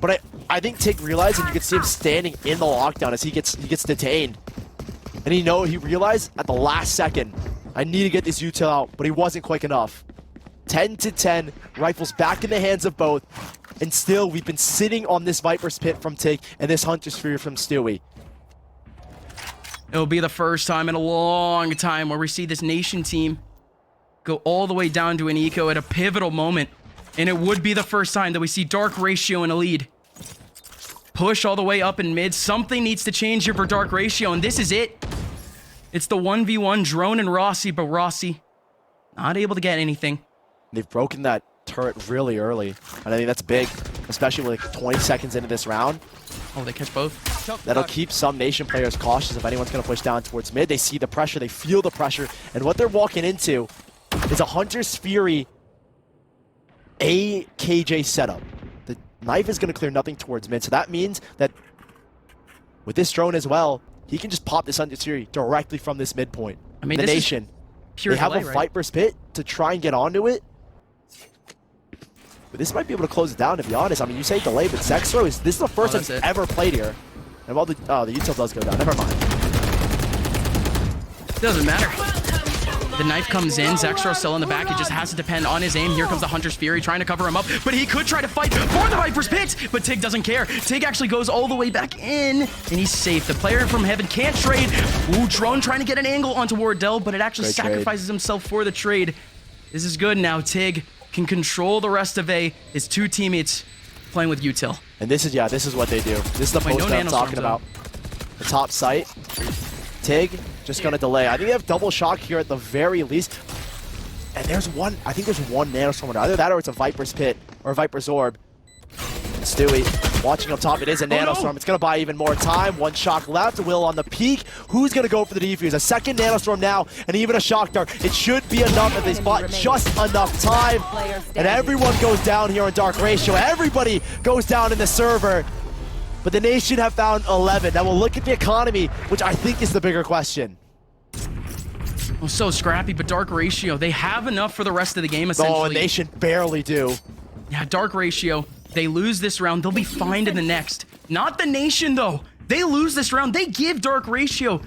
But I think Tig realized, and you can see him standing in the lockdown as he gets detained. And he realized at the last second, I need to get this util out, but he wasn't quick enough. 10-10, rifles back in the hands of both, and still we've been sitting on this Viper's Pit from Tig and this Hunter's Fury from Stewie. It'll be the first time in a long time where we see this Nation team go all the way down to an eco at a pivotal moment. And it would be the first time that we see Dark Ratio in a lead. Push all the way up in mid. Something needs to change here for Dark Ratio, and this is it. It's the 1v1 Drone and Rossi, but Rossi not able to get anything. They've broken that turret really early, and I think that's big, especially with like 20 seconds into this round. Oh, they catch both. That'll keep some Nation players cautious if anyone's going to push down towards mid. They see the pressure, they feel the pressure, and what they're walking into is a Hunter's Fury AKJ setup. The knife is going to clear nothing towards mid, so that means that with this drone as well, he can just pop this Hunter's Fury directly from this midpoint. I mean, the Nation, they have a Viper's Pit to try and get onto it. But this might be able to close it down, to be honest. I mean, you say delay, but Zexro this is the first time he's ever played here. And while the util does go down, never mind. Doesn't matter. The knife comes in, Zexro still in the back. He just has to depend on his aim. Here comes the Hunter's Fury trying to cover him up, but he could try to fight for the Viper's Pit, but Tig doesn't care. Tig actually goes all the way back in, and he's safe. The player from Heaven can't trade. Ooh, Drone trying to get an angle onto Wardell, but it actually sacrifices himself for the trade. This is good now. Tig can control the rest of A. His 2 teammates playing with util. And this is what they do. This is the post that I'm talking about. The top site. Tig just gonna delay. I think they have double shock here at the very least. And there's one, I think there's one Nanostorm. Either that or it's a Viper's Pit or a Viper's Orb. Stewie watching up top. It is a Nanostorm. No. It's going to buy even more time. One shock left. Will on the peak. Who's going to go for the defuse? A second Nanostorm now, and even a Shock Dart. It should be enough if they spot just enough time. And everyone goes down here on Dark Ratio. Everybody goes down in the server. But the Nation have found 11. Now we'll look at the economy, which I think is the bigger question. Oh, so scrappy, but Dark Ratio, they have enough for the rest of the game, essentially. Oh, and Nation barely do. Yeah, Dark Ratio, they lose this round, they'll be fine in the next. Not the Nation, though. They lose this round, they give Dark Ratio,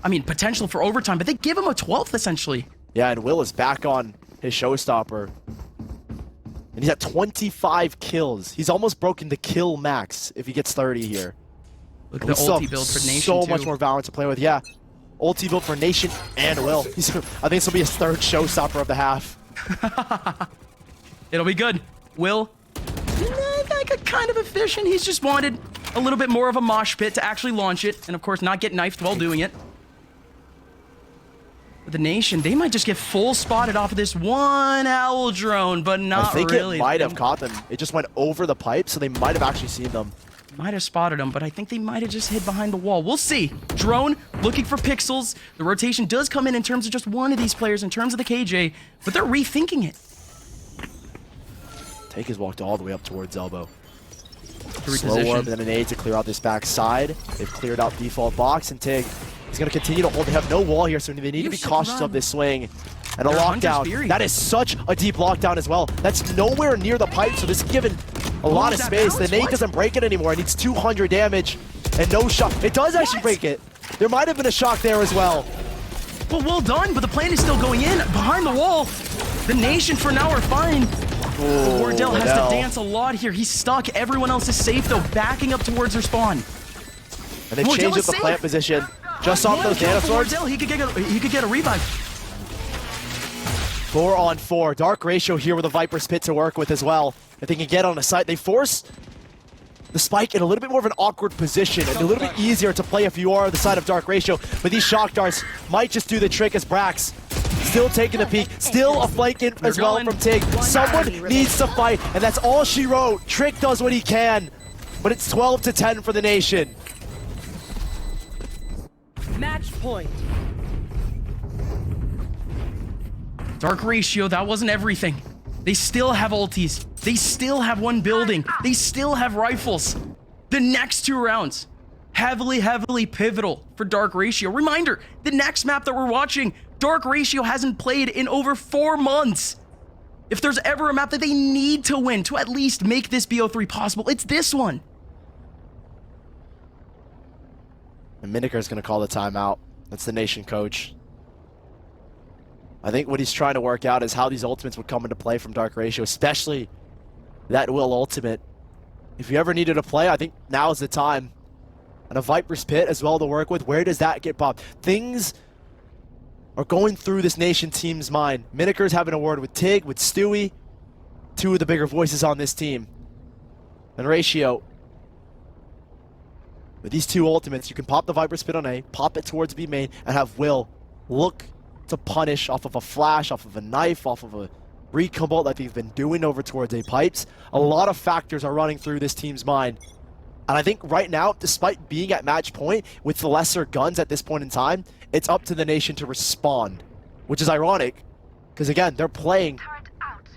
I mean, potential for overtime, but they give him a 12th, essentially. Yeah, and Will is back on his showstopper. And he's at 25 kills. He's almost broken the kill max if he gets 30 here. Look at the ulti build for Nation, so too. much more Valorant to play with, yeah. Ulti build for Nation and Will. I think this will be his third showstopper of the half. It'll be good. Will, like kind of efficient. He's just wanted a little bit more of a mosh pit to actually launch it, and of course not get knifed while doing it. But the Nation, they might just get full spotted off of this one owl drone, but not really. I think it might have caught them. It just went over the pipe, so they might have actually seen them. Might have spotted him, but I think they might have just hid behind the wall. We'll see. Drone looking for pixels. The rotation does come in terms of just one of these players, in terms of the KJ, but they're rethinking it. Take has walked all the way up towards elbow. Slow orb, and then an aid to clear out this back side. They've cleared out default box, and Tig is going to continue to hold. They have no wall here, so they need to be cautious of this swing. And a lockdown. That is such a deep lockdown as well. That's nowhere near the pipe, so this is given a lot of space. The nade doesn't break it anymore. It needs 200 damage and no shock. It does actually break it. There might have been a shock there as well. Well done, but the plane is still going in behind the wall. The Nation for now are fine. Ooh, Wardell has to dance a lot here. He's stuck. Everyone else is safe, though, backing up towards their spawn. And they've changed up the plant position. Just off those Nanoswords. He could get a revive. 4-on-4. Dark Ratio here with a Viper's Pit to work with as well. If they can get on a site, they force the spike in a little bit more of an awkward position and a little bit easier to play if you are on the side of Dark Ratio. But these shock darts might just do the trick as Brax still taking the peak. Still a flank in as well from Tig. Someone needs to fight, and that's all she wrote. Trick does what he can, but it's 12-10 for the Nation. Match point. Dark Ratio, that wasn't everything. They still have ultis. They still have one building. They still have rifles. The next two rounds, heavily pivotal for Dark Ratio. Reminder, the next map that we're watching, Dark Ratio hasn't played in over 4 months. If there's ever a map that they need to win to at least make this BO3 possible, it's this one. And Miniker's going to call the timeout. That's the Nation coach. I think what he's trying to work out is how these ultimates would come into play from Dark Ratio, especially that Will ultimate. If you ever needed a play, I think now is the time. And a Viper's Pit as well to work with. Where does that get popped? Things are going through this Nation team's mind. Miniker's having a word with Tig, with Stewie, two of the bigger voices on this team. And Ratio, with these two ultimates, you can pop the Viper's Pit on A, pop it towards B main, and have Will look to punish off of a flash, off of a knife, off of a recon bolt like they've been doing over towards A pipes. A lot of factors are running through this team's mind. And I think right now, despite being at match point with the lesser guns at this point in time, it's up to the Nation to respond, which is ironic because again, they're playing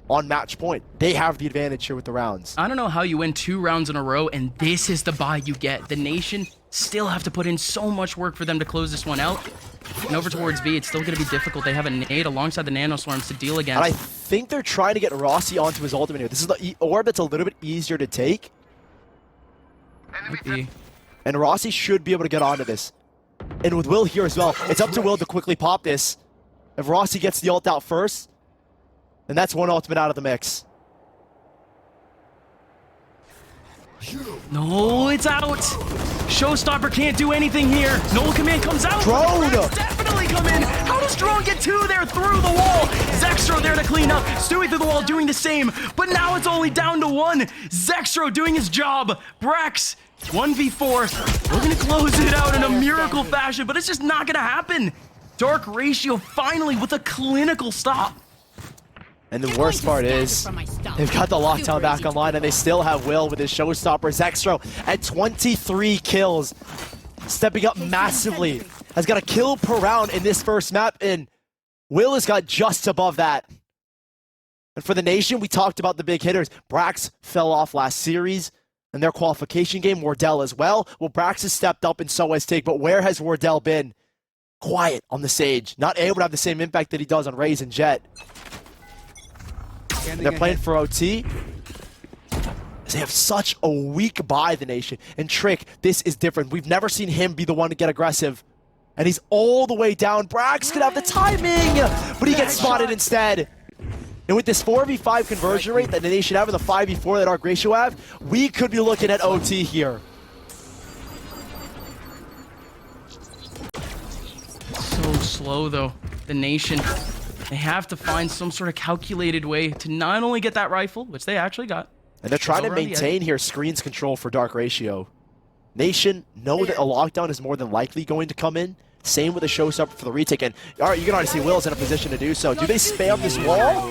on match point. They have the advantage here with the rounds. I don't know how you win 2 rounds in a row and this is the buy you get. The Nation still have to put in so much work for them to close this one out. And over towards B, it's still going to be difficult. They have a nade alongside the Nanoswarms to deal against. And I think they're trying to get Rossi onto his ultimate here. This is the orb that's a little bit easier to take. And Rossi should be able to get onto this. And with Will here as well, it's up to Will to quickly pop this. If Rossi gets the ult out first, then that's one ultimate out of the mix. No, it's out. Showstopper can't do anything here. No command comes out. Drone! Definitely come in. How does Drone get 2 there through the wall? Zextro there to clean up. Stewie through the wall doing the same. But now it's only down to 1. Zextro doing his job. Brax, 1v4. We're going to close it out in a miracle fashion, but it's just not going to happen. Dark Ratio finally with a clinical stop. And the worst part is, they've got the lockdown back online, and they still have Will with his showstopper. Zextro at 23 kills, stepping up massively. Has got a kill per round in this first map, and Will has got just above that. And for the Nation, we talked about the big hitters. Brax fell off last series in their qualification game. Wardell as well. Well, Brax has stepped up and so has Tig, but where has Wardell been? Quiet on the Sage. Not able to have the same impact that he does on Raze and Jet. And they're playing for OT. They have such a weak buy, the Nation. And Trick, this is different. We've never seen him be the one to get aggressive. And he's all the way down. Brax could have the timing, but he gets spotted instead. And with this 4v5 conversion rate that the Nation have and the 5v4 that Dark Ratio have, we could be looking at OT here. So slow though, the Nation. They have to find some sort of calculated way to not only get that rifle, which they actually got. And they're trying to maintain here screens control for Dark Ratio. Nation know that a lockdown is more than likely going to come in. Same with the showstopper for the retake. And all right, you can already see Will's in a position to do so. Do they spam this wall?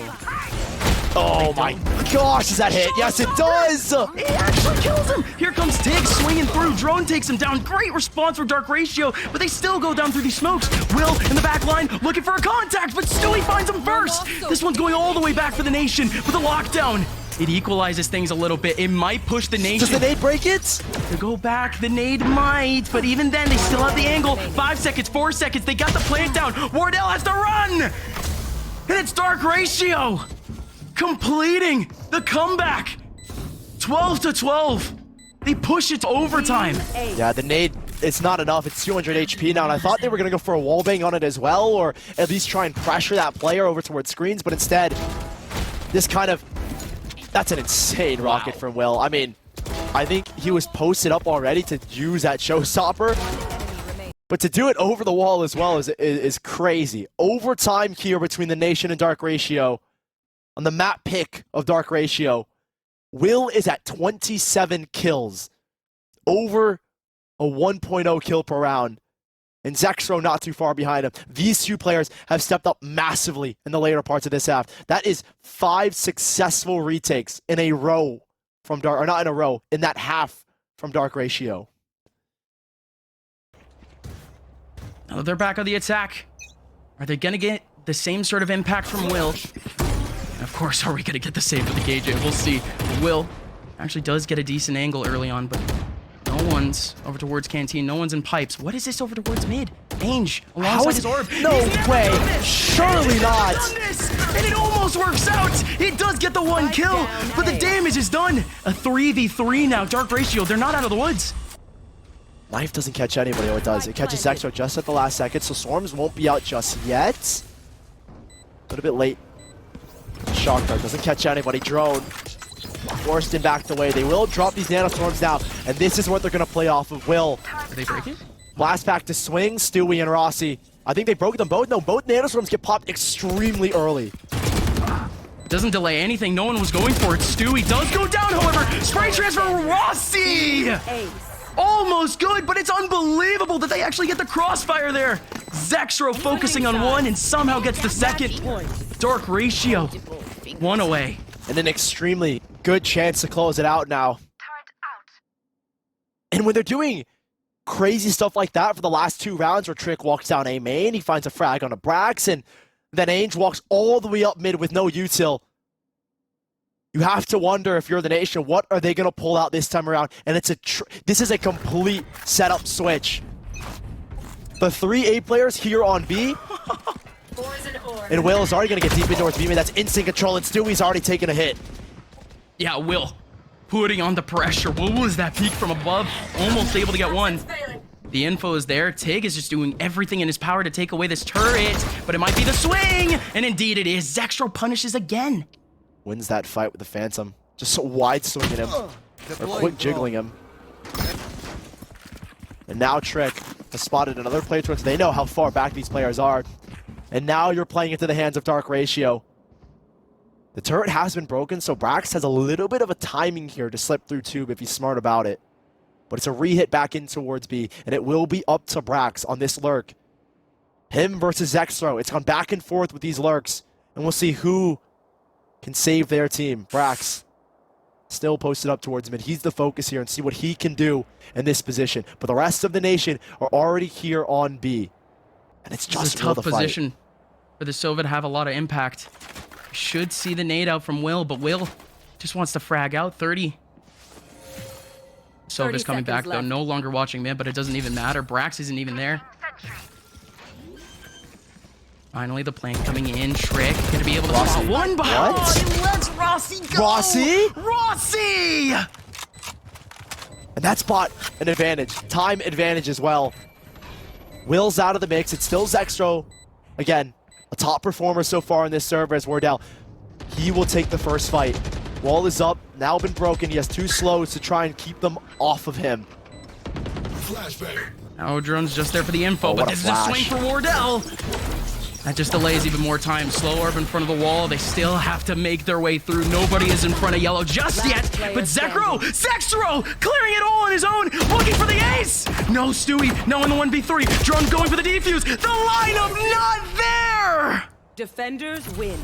Oh my gosh, does that hit? Yes, it does! He actually kills him! Here comes Tig swinging through. Drone takes him down. Great response from Dark Ratio, but they still go down through these smokes. Will in the back line looking for a contact, but Stewie finds him first. This one's going all the way back for the Nation with a lockdown. It equalizes things a little bit. It might push the Nation. Does the nade break it? To go back, the nade might, but even then, they still have the angle. 5 seconds, 4 seconds, they got the plant down. Wardell has to run! And it's Dark Ratio completing the comeback. 12 to 12. They push it to overtime. Yeah, the nade, it's not enough. It's 200 HP now, and I thought they were going to go for a wallbang on it as well, or at least try and pressure that player over towards screens, but instead, this kind of... That's an insane rocket from Will. I mean, I think he was posted up already to use that showstopper. But to do it over the wall as well is crazy. Overtime here between the Nation and Dark Ratio. On the map pick of Dark Ratio, Will is at 27 kills. Over a 1.0 kill per round. And Zextro not too far behind him. These two players have stepped up massively in the later parts of this half. That is 5 successful retakes in a row from Dark, or not in a row, in that half from Dark Ratio. Now they're back on the attack. Are they gonna get the same sort of impact from Will? And of course, are we gonna get the same for the KJ? We'll see. Will actually does get a decent angle early on, but no one's over towards Canteen. No one's in pipes. What is this over towards mid? Ange, alongside his orb. No way. Surely not. And it almost works out. It does get the one kill, but the damage is done. A 3v3 now. Dark Ratio, they're not out of the woods. Knife doesn't catch anybody. Oh, it does. It catches Zextro just at the last second, so Swarms won't be out just yet. A little bit late. Shock Dart doesn't catch anybody. Drone. Forced and backed away. They will drop these nanostorms now, and this is what they're going to play off of. Will. Did they break it? Blast back to swing, Stewie and Rossi. I think they broke them both. No, both nanostorms get popped extremely early. Doesn't delay anything. No one was going for it. Stewie does go down, however. Spray transfer, Rossi! Almost good, but it's unbelievable that they actually get the crossfire there. Zextro focusing on one and somehow gets the second. Dark Ratio, one away. And an extremely good chance to close it out now. And when they're doing crazy stuff like that for the last 2 rounds where Trick walks down A main, he finds a frag on a Brax, and then Ainge walks all the way up mid with no util. You have to wonder, if you're the Nation, what are they going to pull out this time around? And it's this is a complete setup switch. The 3 A players here on B. And Will is already going to get deep into towards B main. That's instant control, and Stewie's already taken a hit. Yeah, Will putting on the pressure. What was that peek from above? Almost able to get one. The info is there. Tig is just doing everything in his power to take away this turret, but it might be the swing. And indeed it is. Zextro punishes again. Wins that fight with the Phantom. Just so wide swinging him. Or quick jiggling him. And now Trick has spotted another player towards. They know how far back these players are. And now you're playing into the hands of Dark Ratio. The turret has been broken, so Brax has a little bit of a timing here to slip through tube if he's smart about it. But it's a re-hit back in towards B, and it will be up to Brax on this lurk Him versus Zextro. It's gone back and forth with these lurks. And we'll see who can save their team. Brax still posted up towards him, and he's the focus here and see what he can do in this position. But the rest of the nation are already here on B. And it's just a tough position for the Sova to have a lot of impact. Should see the nade out from Will, but Will just wants to frag out 30. Sova's coming back, though. No longer watching mid, but it doesn't even matter. Brax isn't even there. Finally, the plant coming in. Trick gonna be able to spot one behind. What? Let's Rossi go! Rossi? Rossi! And that spot an advantage. Time advantage as well. Will's out of the mix. It's still Zextro. Again, a top performer so far in this server as Wardell. He will take the first fight. Wall is up, now been broken. He has 2 slows to try and keep them off of him. Flashbang. Now Drone's just there for the info, but what a this is a swing for Wardell. That just delays even more time. Slow orb in front of the wall. They still have to make their way through. Nobody is in front of yellow just yet. But Zextro clearing it all on his own, looking for the ace. No Stewie, now in the 1v3. Drone going for the defuse. The lineup not there. Defenders win.